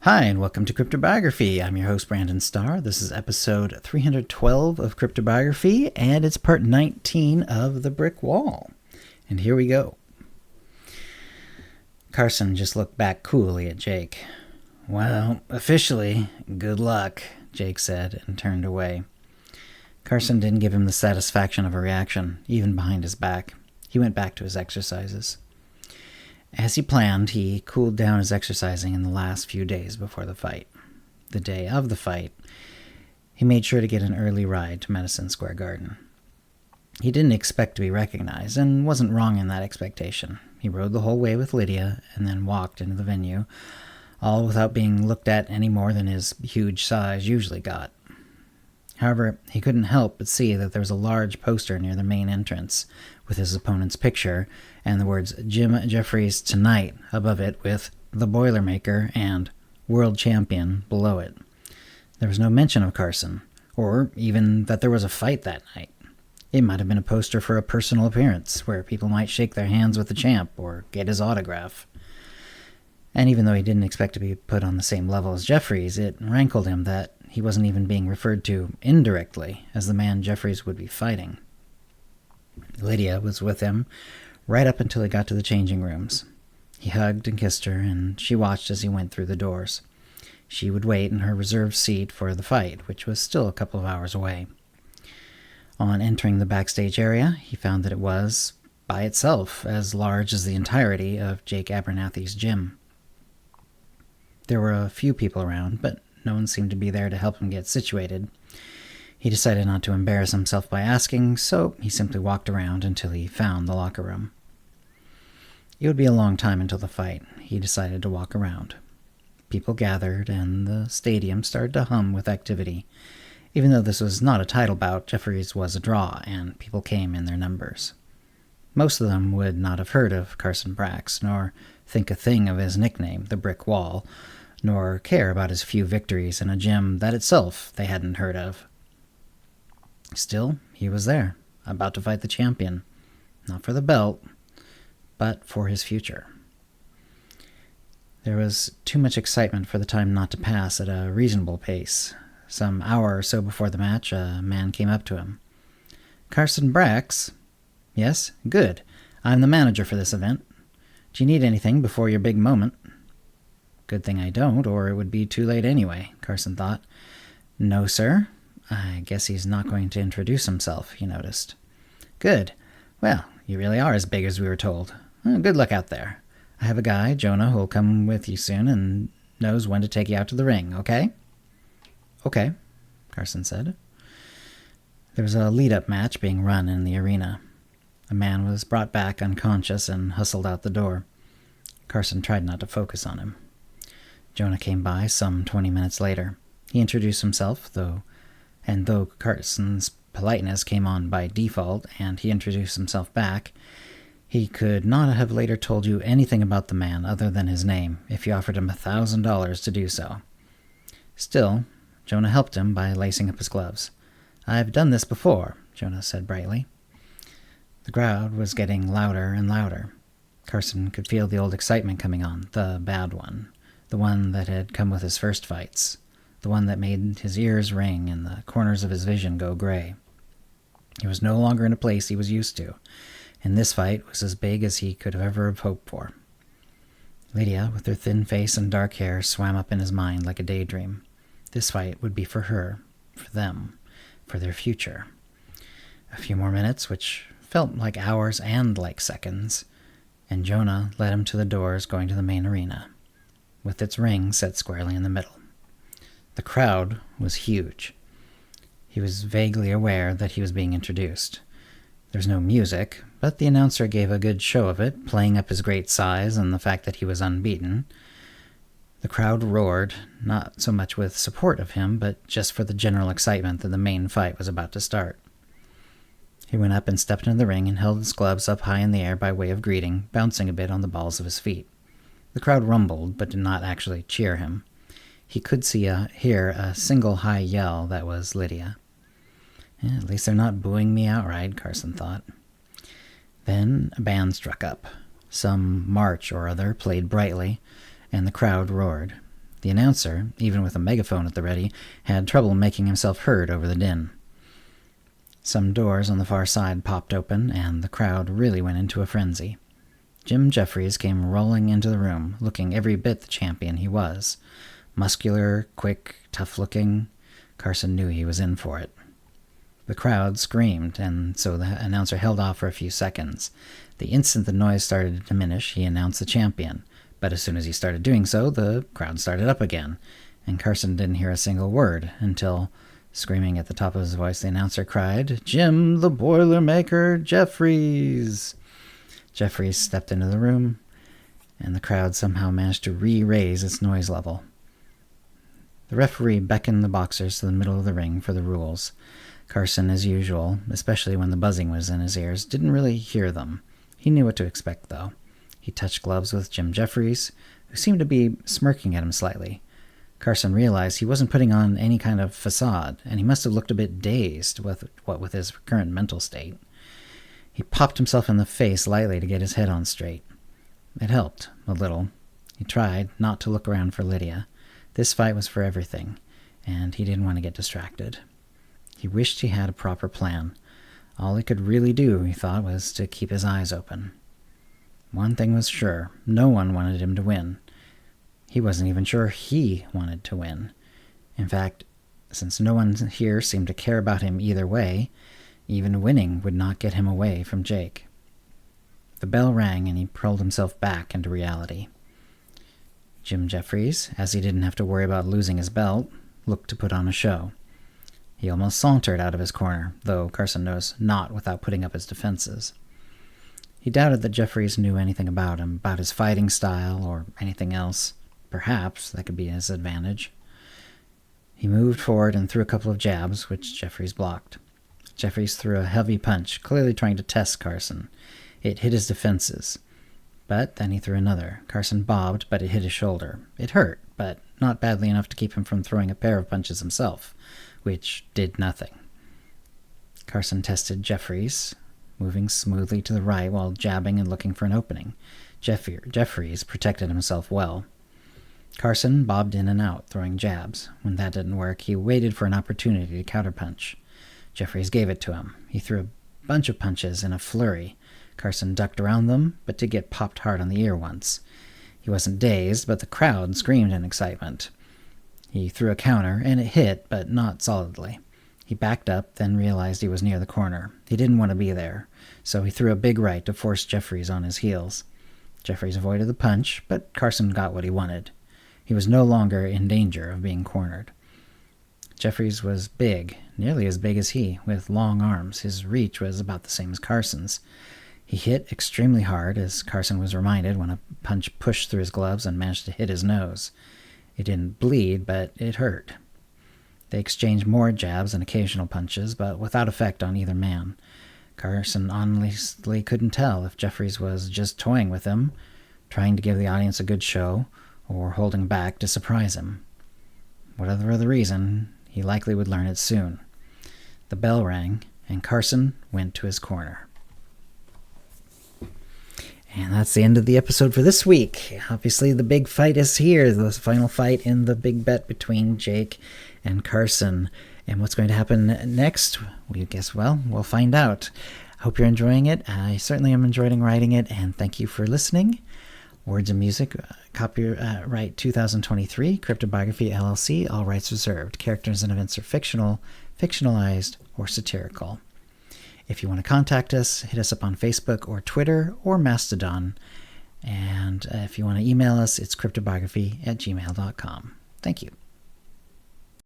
Hi, and welcome to CryptoBiography. I'm your host, Brandon Starr. This is episode 312 of CryptoBiography, and it's part 19 of The Brick Wall. And here we go. Carson just looked back coolly at Jake. "Well, officially, good luck," Jake said, and turned away. Carson didn't give him the satisfaction of a reaction, even behind his back. He went back to his exercises. As he planned, he cooled down his exercising in the last few days before the fight. The day of the fight, he made sure to get an early ride to Madison Square Garden. He didn't expect to be recognized, and wasn't wrong in that expectation. He rode the whole way with Lydia, and then walked into the venue, all without being looked at any more than his huge size usually got. However, he couldn't help but see that there was a large poster near the main entrance, with his opponent's picture, and the words "Jim Jeffries Tonight" above it, with "The Boilermaker" and "World Champion" below it. There was no mention of Carson, or even that there was a fight that night. It might have been a poster for a personal appearance, where people might shake their hands with the champ, or get his autograph. And even though he didn't expect to be put on the same level as Jeffries, it rankled him that he wasn't even being referred to indirectly as the man Jeffries would be fighting. Lydia was with him right up until he got to the changing rooms. He hugged and kissed her, and she watched as he went through the doors. She would wait in her reserved seat for the fight, which was still a couple of hours away. On entering the backstage area, he found that it was, by itself, as large as the entirety of Jake Abernathy's gym. There were a few people around, but no one seemed to be there to help him get situated. He decided not to embarrass himself by asking, so he simply walked around until he found the locker room. It would be a long time until the fight. He decided to walk around. People gathered, and the stadium started to hum with activity. Even though this was not a title bout, Jeffries was a draw, and people came in their numbers. Most of them would not have heard of Carson Brax, nor think a thing of his nickname, the Brick Wall, nor care about his few victories in a gym that itself they hadn't heard of. Still, he was there, about to fight the champion, not for the belt, but for his future. There was too much excitement for the time not to pass at a reasonable pace. Some hour or so before the match, a man came up to him. "Carson Brax?" "Yes, good. I'm the manager for this event. Do you need anything before your big moment?" Good thing I don't, or it would be too late anyway, Carson thought. "No, sir." I guess he's not going to introduce himself, he noticed. "Good. Well, you really are as big as we were told. Good luck out there. I have a guy, Jonah, who'll come with you soon and knows when to take you out to the ring, okay?" "Okay," Carson said. There was a lead-up match being run in the arena. A man was brought back unconscious and hustled out the door. Carson tried not to focus on him. Jonah came by some 20 minutes later. He introduced himself, though Carson's politeness came on by default, and he introduced himself back, he could not have later told you anything about the man other than his name, if you offered him $1,000 to do so. Still, Jonah helped him by lacing up his gloves. "I've done this before," Jonah said brightly. The crowd was getting louder and louder. Carson could feel the old excitement coming on, the bad one, the one that had come with his first fights, the one that made his ears ring and the corners of his vision go gray. He was no longer in a place he was used to, and this fight was as big as he could have ever hoped for. Lydia, with her thin face and dark hair, swam up in his mind like a daydream. This fight would be for her, for them, for their future. A few more minutes, which felt like hours and like seconds, and Jonah led him to the doors going to the main arena, with its ring set squarely in the middle. The crowd was huge. He was vaguely aware that he was being introduced. There was no music, but the announcer gave a good show of it, playing up his great size and the fact that he was unbeaten. The crowd roared, not so much with support of him, but just for the general excitement that the main fight was about to start. He went up and stepped into the ring and held his gloves up high in the air by way of greeting, bouncing a bit on the balls of his feet. The crowd rumbled, but did not actually cheer him. He could hear a single high yell that was Lydia. At least they're not booing me outright, Carson thought. Then a band struck up. Some march or other played brightly, and the crowd roared. The announcer, even with a megaphone at the ready, had trouble making himself heard over the din. Some doors on the far side popped open, and the crowd really went into a frenzy. Jim Jeffries came rolling into the room, looking every bit the champion he was. Muscular, quick, tough-looking, Carson knew he was in for it. The crowd screamed, and so the announcer held off for a few seconds. The instant the noise started to diminish, he announced the champion. But as soon as he started doing so, the crowd started up again, and Carson didn't hear a single word until, screaming at the top of his voice, the announcer cried, "Jim the Boilermaker Jeffries!" Jeffries stepped into the room, and the crowd somehow managed to re-raise its noise level. The referee beckoned the boxers to the middle of the ring for the rules. Carson, as usual, especially when the buzzing was in his ears, didn't really hear them. He knew what to expect, though. He touched gloves with Jim Jeffries, who seemed to be smirking at him slightly. Carson realized he wasn't putting on any kind of facade, and he must have looked a bit dazed with his current mental state. He popped himself in the face lightly to get his head on straight. It helped, a little. He tried not to look around for Lydia. This fight was for everything, and he didn't want to get distracted. He wished he had a proper plan. All he could really do, he thought, was to keep his eyes open. One thing was sure, no one wanted him to win. He wasn't even sure he wanted to win. In fact, since no one here seemed to care about him either way, even winning would not get him away from Jake. The bell rang and he pulled himself back into reality. Jim Jeffries, as he didn't have to worry about losing his belt, looked to put on a show. He almost sauntered out of his corner, though Carson knows not without putting up his defenses. He doubted that Jeffries knew anything about him, about his fighting style, or anything else. Perhaps that could be his advantage. He moved forward and threw a couple of jabs, which Jeffries blocked. Jeffries threw a heavy punch, clearly trying to test Carson. It hit his defenses. But then he threw another. Carson bobbed, but it hit his shoulder. It hurt, but not badly enough to keep him from throwing a pair of punches himself, which did nothing. Carson tested Jeffries, moving smoothly to the right while jabbing and looking for an opening. Jeffries protected himself well. Carson bobbed in and out, throwing jabs. When that didn't work, he waited for an opportunity to counterpunch. Jeffries gave it to him. He threw a bunch of punches in a flurry. Carson ducked around them, but did get popped hard on the ear once. He wasn't dazed, but the crowd screamed in excitement. He threw a counter, and it hit, but not solidly. He backed up, then realized he was near the corner. He didn't want to be there, so he threw a big right to force Jeffries on his heels. Jeffries avoided the punch, but Carson got what he wanted. He was no longer in danger of being cornered. Jeffries was big, nearly as big as he, with long arms. His reach was about the same as Carson's. He hit extremely hard, as Carson was reminded when a punch pushed through his gloves and managed to hit his nose. It didn't bleed, but it hurt. They exchanged more jabs and occasional punches, but without effect on either man. Carson honestly couldn't tell if Jeffries was just toying with him, trying to give the audience a good show, or holding back to surprise him. Whatever the reason, he likely would learn it soon. The bell rang, and Carson went to his corner. And that's the end of the episode for this week. Obviously, the big fight is here, the final fight in the big bet between Jake and Carson. And what's going to happen next? We'll find out. I hope you're enjoying it. I certainly am enjoying writing it, and thank you for listening. Words and music, copyright 2023, CryptoBiography LLC, all rights reserved. Characters and events are fictional, fictionalized, or satirical. If you want to contact us, hit us up on Facebook or Twitter or Mastodon. And if you want to email us, it's cryptobiography@gmail.com. Thank you.